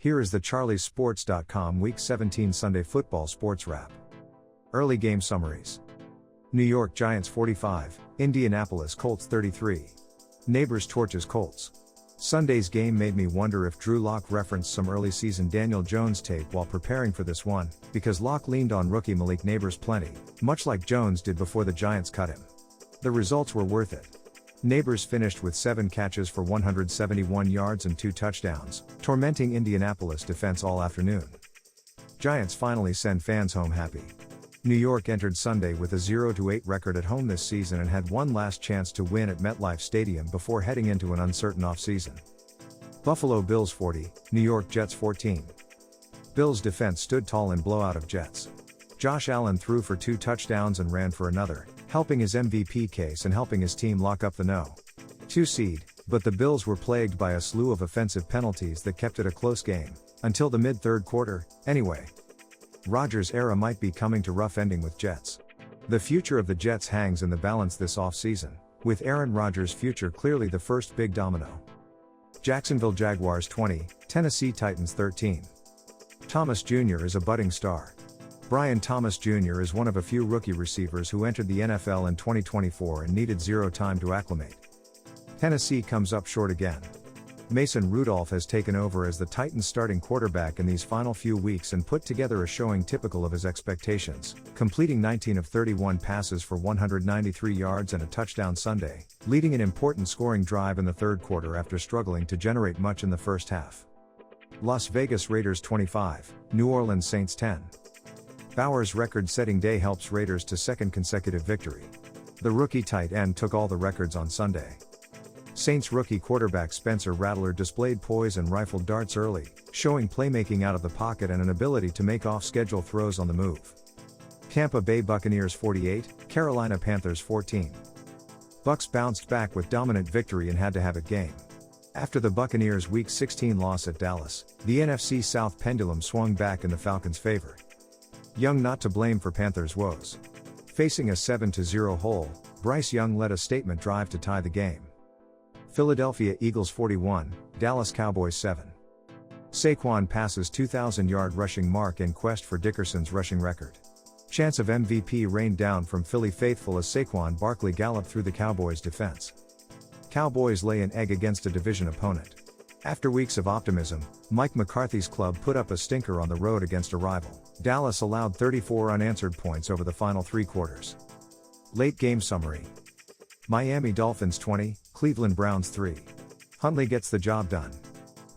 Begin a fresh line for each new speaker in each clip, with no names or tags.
Here is the charliesports.com Week 17 Sunday Football Sports Wrap. Early game summaries. New York Giants 45, Indianapolis Colts 33. Neighbors torches Colts. Sunday's game made me wonder if Drew Lock referenced some early season Daniel Jones tape while preparing for this one, because Lock leaned on rookie Malik Neighbors plenty, much like Jones did before the Giants cut him. The results were worth it. Neighbors finished with 7 catches for 171 yards and 2 touchdowns, tormenting Indianapolis defense all afternoon. Giants finally send fans home happy. New York entered Sunday with a 0-8 record at home this season and had one last chance to win at MetLife Stadium before heading into an uncertain offseason. Buffalo Bills 40, New York Jets 14. Bills defense stood tall in blowout of Jets. Josh Allen threw for 2 touchdowns and ran for another, helping his MVP case and helping his team lock up the No. 2 seed, but the Bills were plagued by a slew of offensive penalties that kept it a close game, until the mid-third quarter, anyway. Rodgers' era might be coming to rough ending with Jets. The future of the Jets hangs in the balance this offseason, with Aaron Rodgers' future clearly the first big domino. Jacksonville Jaguars 20, Tennessee Titans 13. Thomas Jr. is a budding star. Brian Thomas Jr. is one of a few rookie receivers who entered the NFL in 2024 and needed 0 time to acclimate. Tennessee comes up short again. Mason Rudolph has taken over as the Titans' starting quarterback in these final few weeks and put together a showing typical of his expectations, completing 19 of 31 passes for 193 yards and a touchdown Sunday, leading an important scoring drive in the third quarter after struggling to generate much in the first half. Las Vegas Raiders 25, New Orleans Saints 10. Bauer's record-setting day helps Raiders to second consecutive victory. The rookie tight end took all the records on Sunday. Saints rookie quarterback Spencer Rattler displayed poise and rifled darts early, showing playmaking out of the pocket and an ability to make off-schedule throws on the move. Tampa Bay Buccaneers 48, Carolina Panthers 14. Bucs bounced back with dominant victory and had to have it game. After the Buccaneers' Week 16 loss at Dallas, the NFC South pendulum swung back in the Falcons' favor. Young not to blame for Panthers' woes. Facing a 7-0 hole, Bryce Young led a statement drive to tie the game. Philadelphia Eagles 41, Dallas Cowboys 7. Saquon passes 2,000-yard rushing mark in quest for Dickerson's rushing record. Chance of MVP rained down from Philly faithful as Saquon Barkley galloped through the Cowboys' defense. Cowboys lay an egg against a division opponent. After weeks of optimism, Mike McCarthy's club put up a stinker on the road against a rival. Dallas allowed 34 unanswered points over the final 3 quarters. Late game summary. Miami Dolphins 20, Cleveland Browns 3. Huntley gets the job done.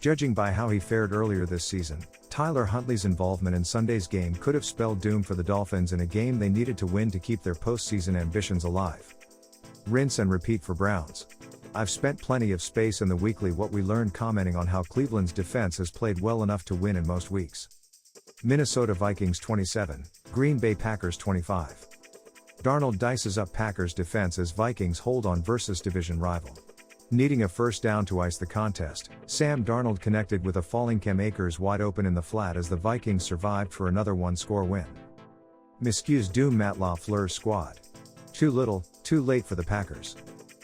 Judging by how he fared earlier this season, Tyler Huntley's involvement in Sunday's game could have spelled doom for the Dolphins in a game they needed to win to keep their postseason ambitions alive. Rinse and repeat for Browns. I've spent plenty of space in the weekly What We Learned commenting on how Cleveland's defense has played well enough to win in most weeks. Minnesota Vikings 27, Green Bay Packers 25. Darnold dices up Packers defense as Vikings hold on versus division rival. Needing a first down to ice the contest, Sam Darnold connected with a falling Cam Akers wide open in the flat as the Vikings survived for another one-score win. Miscues doom Matt LaFleur's squad. Too little, too late for the Packers.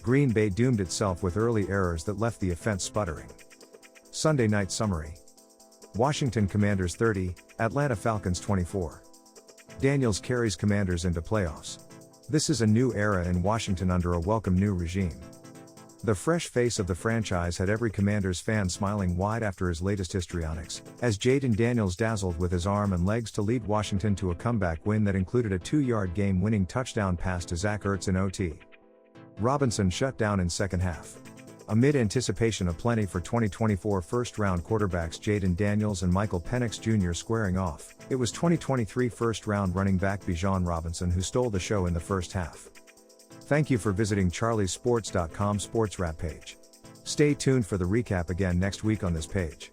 Green Bay doomed itself with early errors that left the offense sputtering. Sunday night summary. Washington Commanders 30, Atlanta Falcons 24. Daniels carries Commanders into playoffs. This is a new era in Washington under a welcome new regime. The fresh face of the franchise had every Commanders fan smiling wide after his latest histrionics, as Jaden Daniels dazzled with his arm and legs to lead Washington to a comeback win that included a 2-yard game-winning touchdown pass to Zach Ertz in OT. Robinson shut down in second half. Amid anticipation aplenty for 2024 first-round quarterbacks Jaden Daniels and Michael Penix Jr. squaring off, it was 2023 first-round running back Bijan Robinson who stole the show in the first half. Thank you for visiting charliesports.com sports wrap page. Stay tuned for the recap again next week on this page.